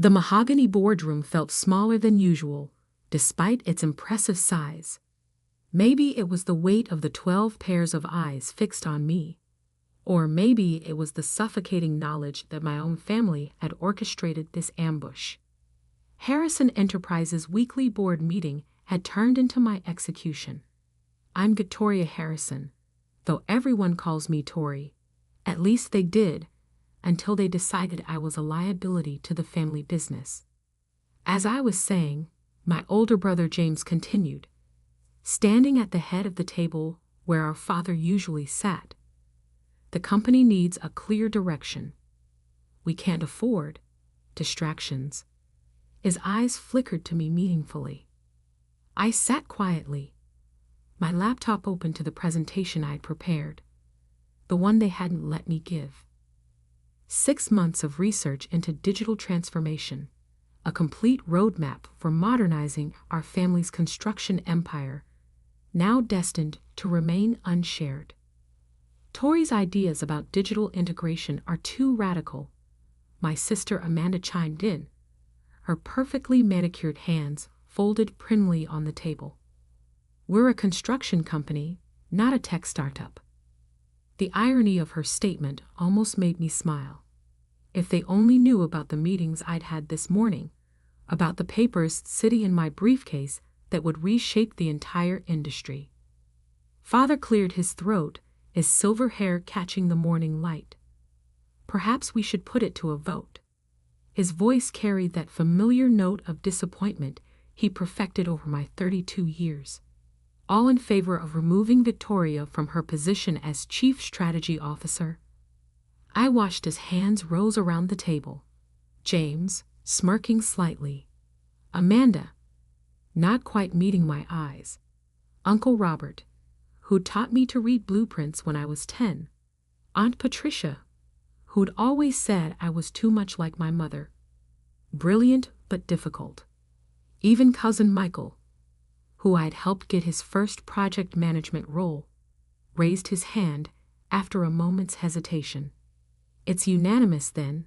The mahogany boardroom felt smaller than usual, despite its impressive size. Maybe it was the weight of the 12 pairs of eyes fixed on me. Or maybe it was the suffocating knowledge that my own family had orchestrated this ambush. Harrison Enterprises' weekly board meeting had turned into my execution. I'm Victoria Harrison, though everyone calls me Tori. At least they did, until they decided I was a liability to the family business. As I was saying, my older brother James continued, standing at the head of the table where our father usually sat. The company needs a clear direction. We can't afford distractions. His eyes flickered to me meaningfully. I sat quietly, my laptop open to the presentation I'd prepared, the one they hadn't let me give. 6 months of research into digital transformation, a complete roadmap for modernizing our family's construction empire, now destined to remain unshared. Tori's ideas about digital integration are too radical, my sister Amanda chimed in, her perfectly manicured hands folded primly on the table. We're a construction company, not a tech startup. The irony of her statement almost made me smile. If they only knew about the meetings I'd had this morning, about the papers sitting in my briefcase that would reshape the entire industry. Father cleared his throat, his silver hair catching the morning light. Perhaps we should put it to a vote. His voice carried that familiar note of disappointment he perfected over my 32 years. All in favor of removing Victoria from her position as Chief Strategy Officer? I watched as hands rose around the table. James, smirking slightly. Amanda, not quite meeting my eyes. Uncle Robert, who'd taught me to read blueprints when I was 10. Aunt Patricia, who'd always said I was too much like my mother. Brilliant but difficult. Even Cousin Michael, who I'd helped get his first project management role, raised his hand after a moment's hesitation. It's unanimous then,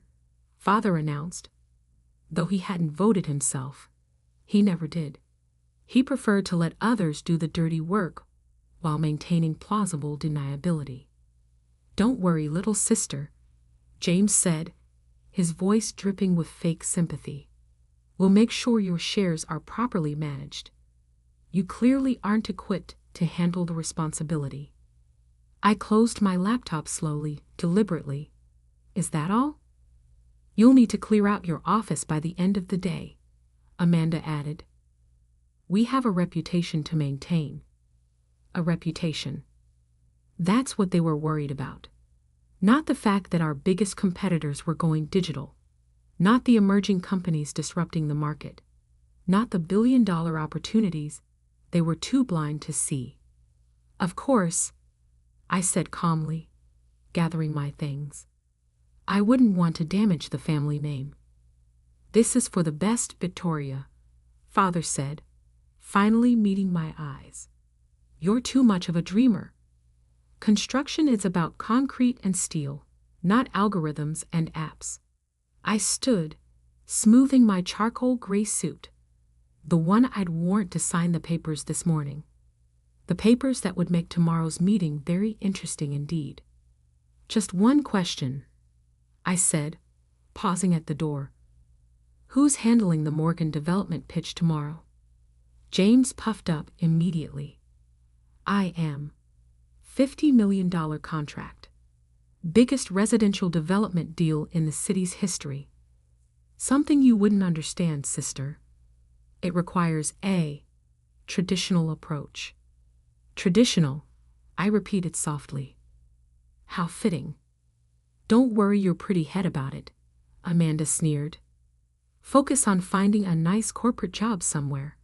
Father announced. Though he hadn't voted himself, he never did. He preferred to let others do the dirty work while maintaining plausible deniability. Don't worry, little sister, James said, his voice dripping with fake sympathy. We'll make sure your shares are properly managed. You clearly aren't equipped to handle the responsibility. I closed my laptop slowly, deliberately. Is that all? You'll need to clear out your office by the end of the day, Amanda added. We have a reputation to maintain. A reputation. That's what they were worried about. Not the fact that our biggest competitors were going digital. Not the emerging companies disrupting the market. Not the billion-dollar opportunities they were too blind to see. Of course, I said calmly, gathering my things. I wouldn't want to damage the family name. This is for the best, Victoria, Father said, finally meeting my eyes. You're too much of a dreamer. Construction is about concrete and steel, not algorithms and apps. I stood, smoothing my charcoal gray suit, the one I'd worn to sign the papers this morning. The papers that would make tomorrow's meeting very interesting indeed. Just one question, I said, pausing at the door. Who's handling the Morgan development pitch tomorrow? James puffed up immediately. I am. $50 million contract. Biggest residential development deal in the city's history. Something you wouldn't understand, sister. It requires a traditional approach. Traditional, I repeated softly. How fitting. Don't worry your pretty head about it, Amanda sneered. Focus on finding a nice corporate job somewhere.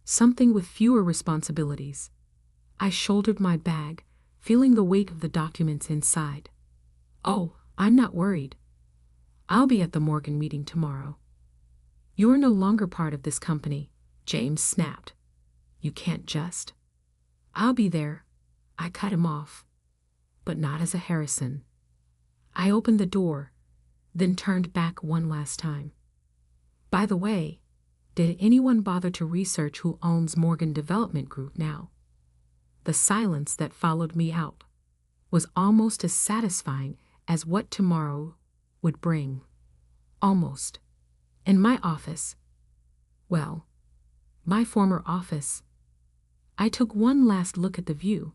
Something with fewer responsibilities. I shouldered my bag, feeling the weight of the documents inside. Oh, I'm not worried. I'll be at the Morgan meeting tomorrow. You're no longer part of this company, James snapped. You can't just. I'll be there, I cut him off. But not as a Harrison. I opened the door, then turned back one last time. By the way, did anyone bother to research who owns Morgan Development Group now? The silence that followed me out was almost as satisfying as what tomorrow would bring. Almost. In my office. Well, my former office. I took one last look at the view.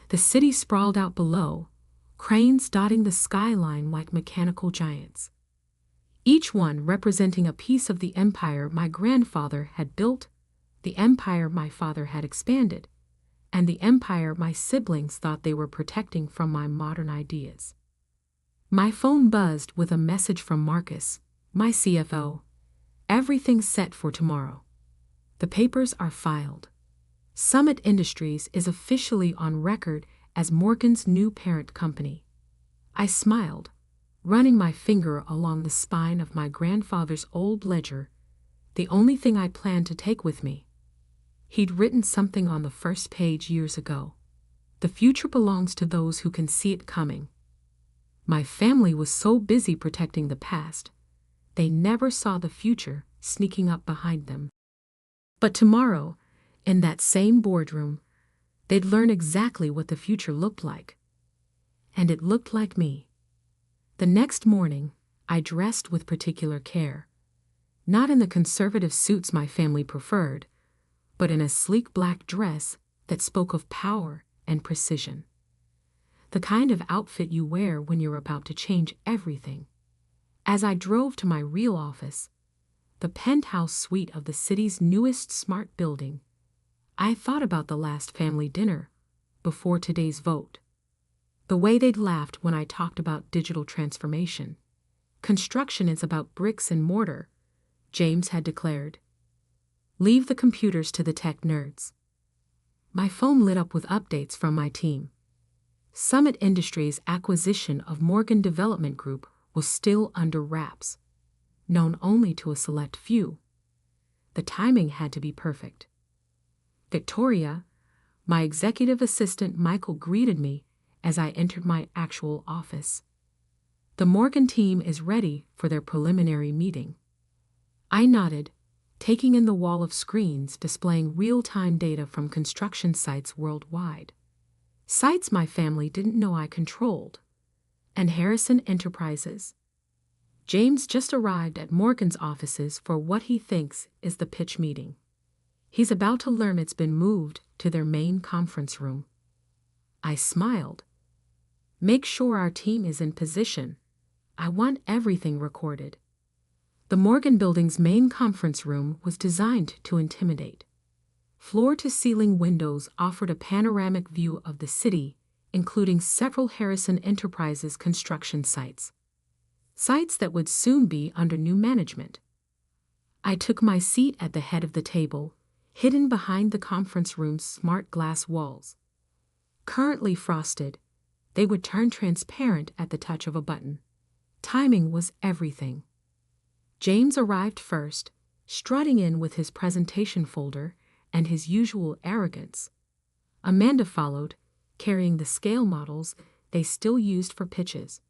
The city sprawled out below, cranes dotting the skyline like mechanical giants, each one representing a piece of the empire my grandfather had built, the empire my father had expanded, and the empire my siblings thought they were protecting from my modern ideas. My phone buzzed with a message from Marcus, my CFO. Everything's set for tomorrow. The papers are filed. Summit Industries is officially on record as Morgan's new parent company. I smiled, running my finger along the spine of my grandfather's old ledger, the only thing I planned to take with me. He'd written something on the first page years ago. The future belongs to those who can see it coming. My family was so busy protecting the past, they never saw the future sneaking up behind them. But tomorrow, in that same boardroom, they'd learn exactly what the future looked like. And it looked like me. The next morning, I dressed with particular care, not in the conservative suits my family preferred, but in a sleek black dress that spoke of power and precision. The kind of outfit you wear when you're about to change everything. As I drove to my real office, the penthouse suite of the city's newest smart building, I thought about the last family dinner before today's vote. The way they'd laughed when I talked about digital transformation. Construction is about bricks and mortar, James had declared. Leave the computers to the tech nerds. My phone lit up with updates from my team. Summit Industries' acquisition of Morgan Development Group was still under wraps, known only to a select few. The timing had to be perfect. Victoria, my executive assistant Michael, greeted me as I entered my actual office. The Morgan team is ready for their preliminary meeting. I nodded, taking in the wall of screens displaying real-time data from construction sites worldwide. Sites my family didn't know I controlled. And Harrison Enterprises. James just arrived at Morgan's offices for what he thinks is the pitch meeting. He's about to learn it's been moved to their main conference room. I smiled. Make sure our team is in position. I want everything recorded. The Morgan building's main conference room was designed to intimidate. Floor-to-ceiling windows offered a panoramic view of the city, including several Harrison Enterprises construction sites. Sites that would soon be under new management. I took my seat at the head of the table, hidden behind the conference room's smart glass walls. Currently frosted, they would turn transparent at the touch of a button. Timing was everything. James arrived first, strutting in with his presentation folder and his usual arrogance. Amanda followed, carrying the scale models they still used for pitches.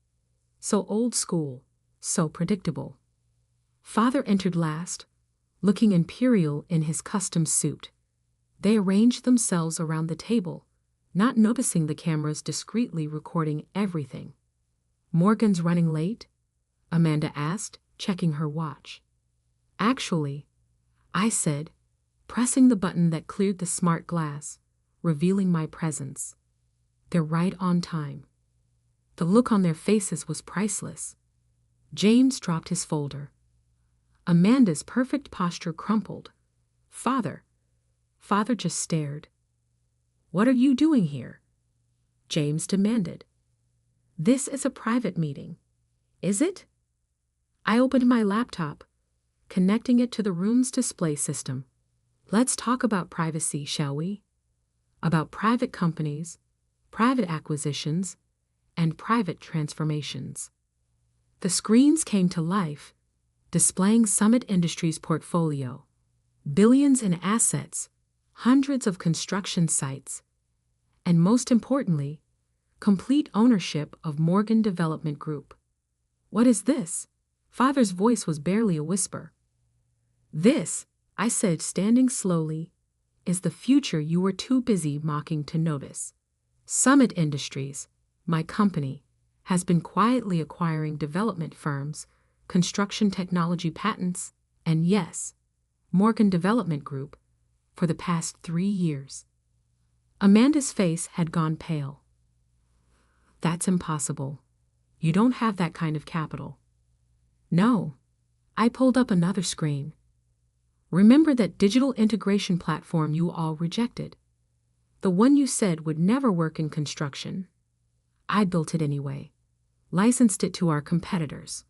So old school, so predictable. Father entered last, looking imperial in his custom suit. They arranged themselves around the table, not noticing the cameras discreetly recording everything. Morgan's running late? Amanda asked, checking her watch. Actually, I said, pressing the button that cleared the smart glass, revealing my presence. They're right on time. The look on their faces was priceless. James dropped his folder. Amanda's perfect posture crumpled. Father just stared. What are you doing here? James demanded. This is a private meeting. Is it? I opened my laptop, connecting it to the room's display system. Let's talk about privacy, shall we? About private companies, private acquisitions, and private transformations. The screens came to life, displaying Summit Industries' portfolio. Billions in assets, hundreds of construction sites, and most importantly, complete ownership of Morgan Development Group. What is this? Father's voice was barely a whisper. This, I said, standing slowly, is the future you were too busy mocking to notice. Summit Industries, my company, has been quietly acquiring development firms, construction technology patents, and yes, Morgan Development Group, for the past 3 years. Amanda's face had gone pale. That's impossible. You don't have that kind of capital. No. I pulled up another screen. Remember that digital integration platform you all rejected? The one you said would never work in construction. I built it anyway. Licensed it to our competitors.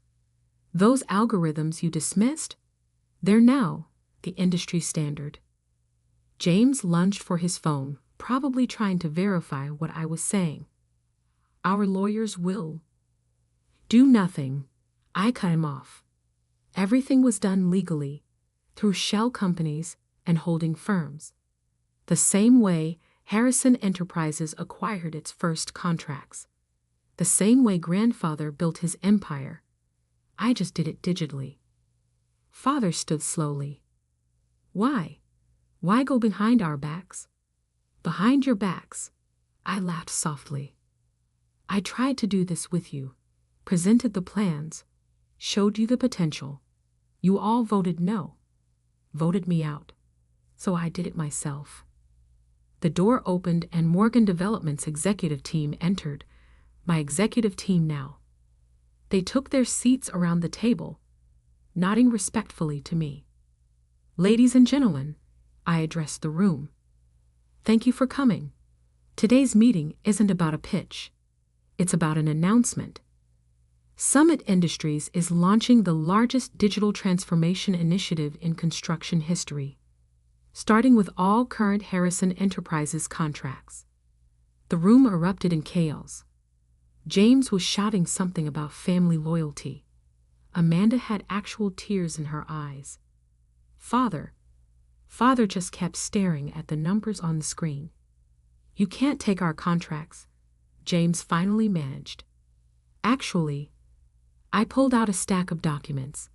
Those algorithms you dismissed? They're now the industry standard. James lunged for his phone, probably trying to verify what I was saying. Our lawyers will do nothing. I cut him off. Everything was done legally, through shell companies and holding firms. The same way Harrison Enterprises acquired its first contracts. The same way grandfather built his empire. I just did it digitally. Father stood slowly. Why? Why go behind our backs? Behind your backs? I laughed softly. I tried to do this with you, presented the plans, showed you the potential. You all voted no, voted me out. So I did it myself. The door opened and Morgan Development's executive team entered, my executive team now. They took their seats around the table, nodding respectfully to me. Ladies and gentlemen, I addressed the room. Thank you for coming. Today's meeting isn't about a pitch. It's about an announcement. Summit Industries is launching the largest digital transformation initiative in construction history, starting with all current Harrison Enterprises contracts. The room erupted in chaos. James was shouting something about family loyalty. Amanda had actual tears in her eyes. Father just kept staring at the numbers on the screen. You can't take our contracts, James finally managed. Actually, I pulled out a stack of documents.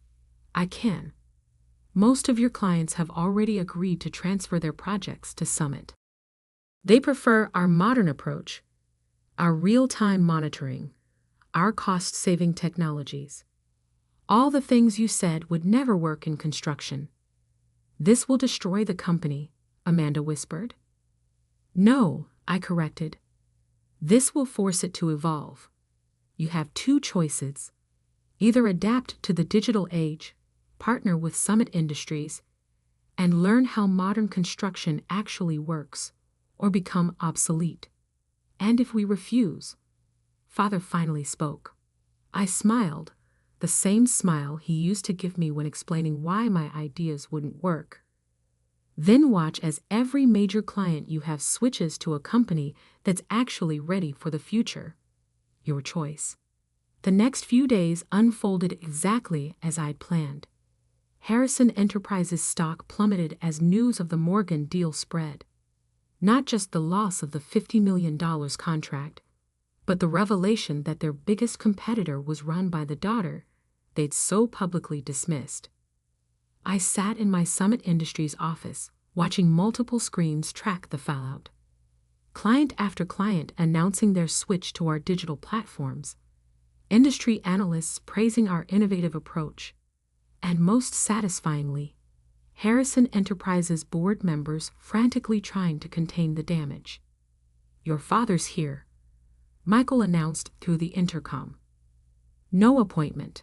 I can. Most of your clients have already agreed to transfer their projects to Summit. They prefer our modern approach, our real-time monitoring, our cost-saving technologies. All the things you said would never work in construction. This will destroy the company, Amanda whispered. No, I corrected. This will force it to evolve. You have 2 choices. Either adapt to the digital age, partner with Summit Industries, and learn how modern construction actually works, or become obsolete. And if we refuse, Father finally spoke. I smiled, the same smile he used to give me when explaining why my ideas wouldn't work. Then watch as every major client you have switches to a company that's actually ready for the future. Your choice. The next few days unfolded exactly as I'd planned. Harrison Enterprises stock plummeted as news of the Morgan deal spread. Not just the loss of the $50 million contract, but the revelation that their biggest competitor was run by the daughter they'd so publicly dismissed. I sat in my Summit Industries office, watching multiple screens track the fallout. Client after client announcing their switch to our digital platforms, industry analysts praising our innovative approach, and most satisfyingly, Harrison Enterprises board members frantically trying to contain the damage. Your father's here, Michael announced through the intercom. No appointment.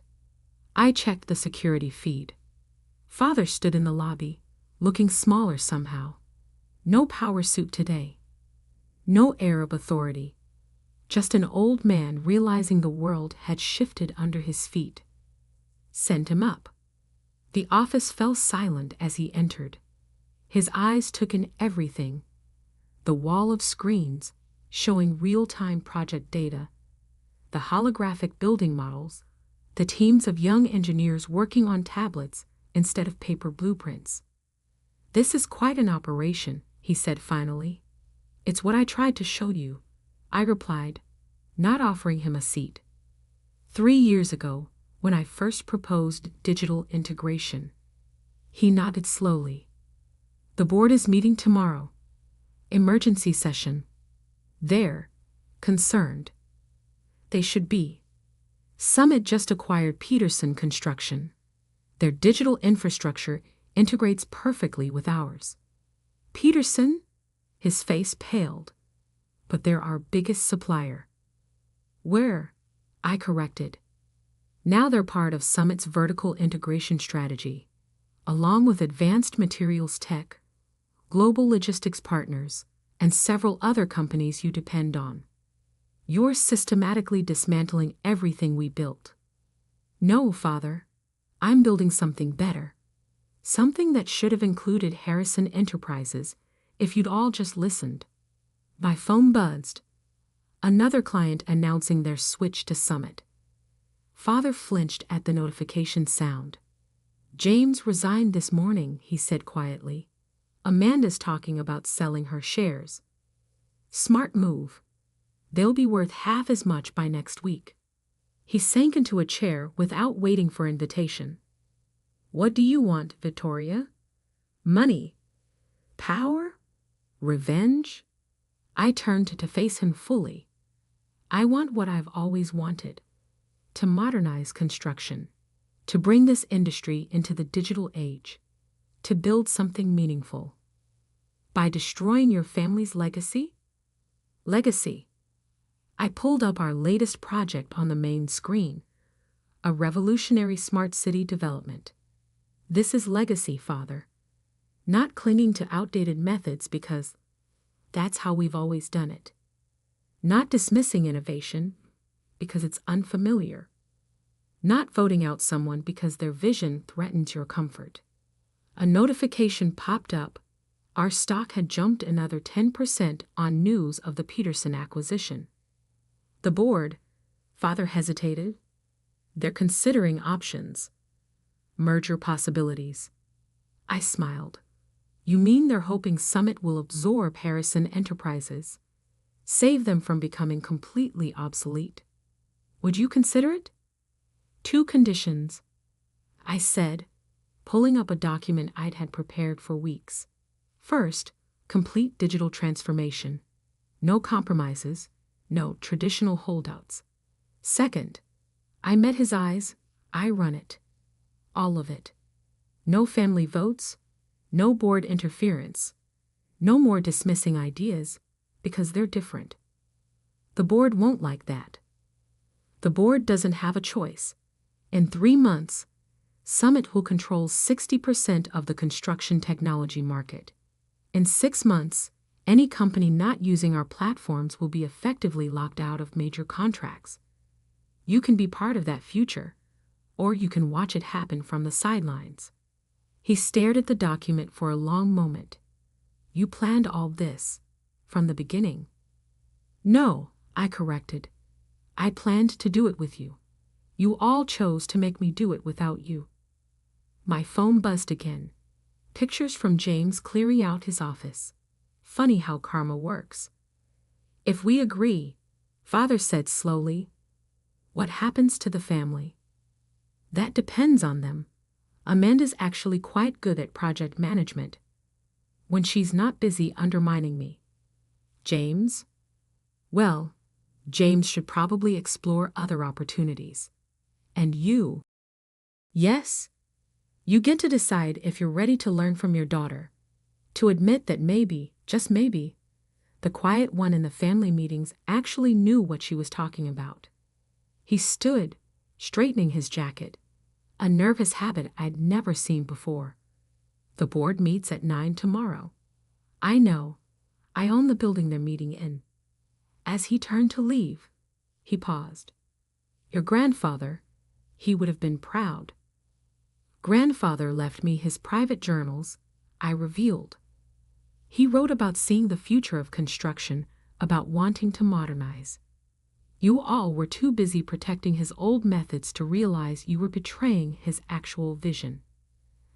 I checked the security feed. Father stood in the lobby, looking smaller somehow. No power suit today. No air of authority. Just an old man realizing the world had shifted under his feet. Send him up. The office fell silent as he entered. His eyes took in everything. The wall of screens, showing real-time project data, the holographic building models, the teams of young engineers working on tablets instead of paper blueprints. This is quite an operation, he said finally. It's what I tried to show you, I replied, not offering him a seat. 3 years ago, when I first proposed digital integration. He nodded slowly. The board is meeting tomorrow. Emergency session. They're concerned. They should be. Summit just acquired Peterson Construction. Their digital infrastructure integrates perfectly with ours. Peterson? His face paled. But they're our biggest supplier. Where? I corrected. Now they're part of Summit's vertical integration strategy, along with advanced materials tech, global logistics partners, and several other companies you depend on. You're systematically dismantling everything we built. No, Father. I'm building something better. Something that should have included Harrison Enterprises if you'd all just listened. My phone buzzed. Another client announcing their switch to Summit. Father flinched at the notification sound. James resigned this morning, he said quietly. Amanda's talking about selling her shares. Smart move. They'll be worth half as much by next week. He sank into a chair without waiting for invitation. What do you want, Victoria? Money? Power? Revenge? I turned to face him fully. I want what I've always wanted. To modernize construction. To bring this industry into the digital age. To build something meaningful. By destroying your family's legacy? Legacy. I pulled up our latest project on the main screen. A revolutionary smart city development. This is legacy, Father. Not clinging to outdated methods because that's how we've always done it. Not dismissing innovation because it's unfamiliar. Not voting out someone because their vision threatens your comfort. A notification popped up. Our stock had jumped another 10% on news of the Peterson acquisition. The board, Father hesitated. They're considering options. Merger possibilities. I smiled. You mean they're hoping Summit will absorb Harrison Enterprises? Save them from becoming completely obsolete? Would you consider it? 2 conditions, I said, pulling up a document I'd had prepared for weeks. First, complete digital transformation. No compromises, no traditional holdouts. Second, I met his eyes, I run it. All of it. No family votes, no board interference, no more dismissing ideas because they're different. The board won't like that. The board doesn't have a choice. In 3 months, Summit will control 60% of the construction technology market. In 6 months, any company not using our platforms will be effectively locked out of major contracts. You can be part of that future, or you can watch it happen from the sidelines. He stared at the document for a long moment. You planned all this, from the beginning. No, I corrected. I planned to do it with you. You all chose to make me do it without you. My phone buzzed again. Pictures from James clearing out his office. Funny how karma works. If we agree, Father said slowly, what happens to the family? That depends on them. Amanda's actually quite good at project management. When she's not busy undermining me. James? Well, James should probably explore other opportunities. And you? Yes? You get to decide if you're ready to learn from your daughter. To admit that maybe, just maybe, the quiet one in the family meetings actually knew what she was talking about. He stood, straightening his jacket, a nervous habit I'd never seen before. The board meets at 9 tomorrow. I know. I own the building they're meeting in. As he turned to leave, he paused. Your grandfather, he would have been proud. Grandfather left me his private journals, I revealed. He wrote about seeing the future of construction, about wanting to modernize. You all were too busy protecting his old methods to realize you were betraying his actual vision.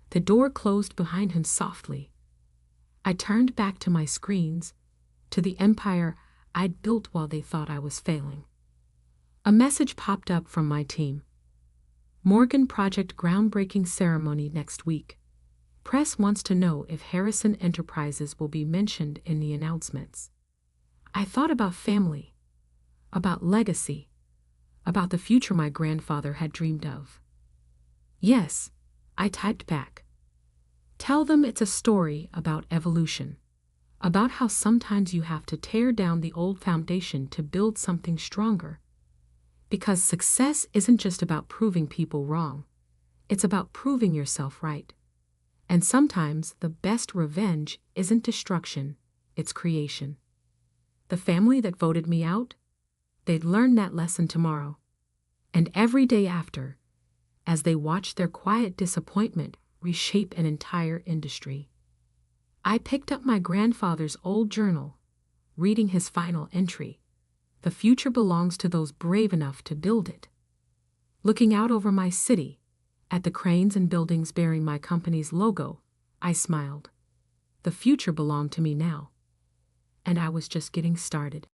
The door closed behind him softly. I turned back to my screens, to the empire I'd built while they thought I was failing. A message popped up from my team. Morgan project groundbreaking ceremony next week. Press wants to know if Harrison Enterprises will be mentioned in the announcements. I thought about family, about legacy, about the future my grandfather had dreamed of. Yes, I typed back. Tell them it's a story about evolution, about how sometimes you have to tear down the old foundation to build something stronger. Because success isn't just about proving people wrong, it's about proving yourself right. And sometimes the best revenge isn't destruction, it's creation. The family that voted me out, they'd learn that lesson tomorrow. And every day after, as they watch their quiet disappointment reshape an entire industry. I picked up my grandfather's old journal, reading his final entry. The future belongs to those brave enough to build it. Looking out over my city, at the cranes and buildings bearing my company's logo, I smiled. The future belonged to me now. And I was just getting started.